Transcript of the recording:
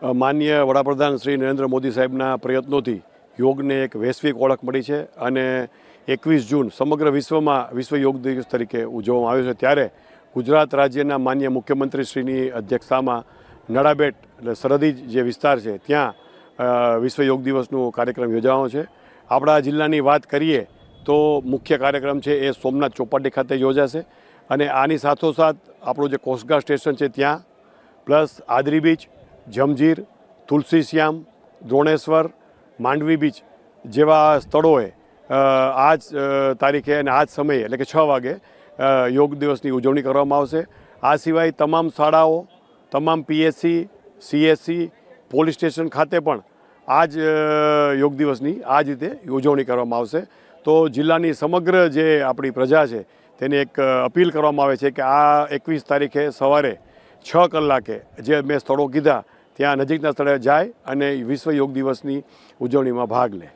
માનનીય વડાપ્રધાન શ્રી નરેન્દ્ર મોદી સાહેબના પ્રયત્નોથી યોગને એક વૈશ્વિક ઓળખ મળી છે અને 21 જૂન સમગ્ર વિશ્વમાં વિશ્વ યોગ દિવસ તરીકે ઉજવવામાં આવ્યો છે। ત્યારે ગુજરાત રાજ્યના માનનીય મુખ્યમંત્રીશ્રીની અધ્યક્ષતામાં નડાબેટ એટલે સરહદી જે વિસ્તાર છે ત્યાં વિશ્વ યોગ દિવસનો કાર્યક્રમ યોજાવાનો છે। આપણા જિલ્લાની વાત કરીએ તો મુખ્ય કાર્યક્રમ છે એ સોમનાથ ચોપાટી ખાતે યોજાશે અને આની સાથોસાથ આપણું જે કોસ્ટગાર્ડ સ્ટેશન છે ત્યાં plus આદરી beach, જમજીર, Tulsi Shyam, Droneshwar, Mandvi beach જેવા સ્થળોએ આ જ તારીખે અને આ જ સમયે એટલે કે 6 વાગે યોગ દિવસની ઉજવણી કરવામાં આવશે। આ સિવાય તમામ શાળાઓ, તમામ પીએસસી, સીએસસી, પોલીસ સ્ટેશન ખાતે પણ આ જ યોગ દિવસની આ જ રીતે ઉજવણી કરવામાં આવશે। તો જિલ્લાની સમગ્ર જે આપણી પ્રજા છે તેને એક અપીલ કરવામાં આવે છે કે આ 21 તારીખે સવારે 6 કલાકે જે મેં સ્થળો કીધા ત્યાં નજીકના સ્થળે જાય અને વિશ્વ યોગ દિવસની ઉજવણીમાં ભાગ લે।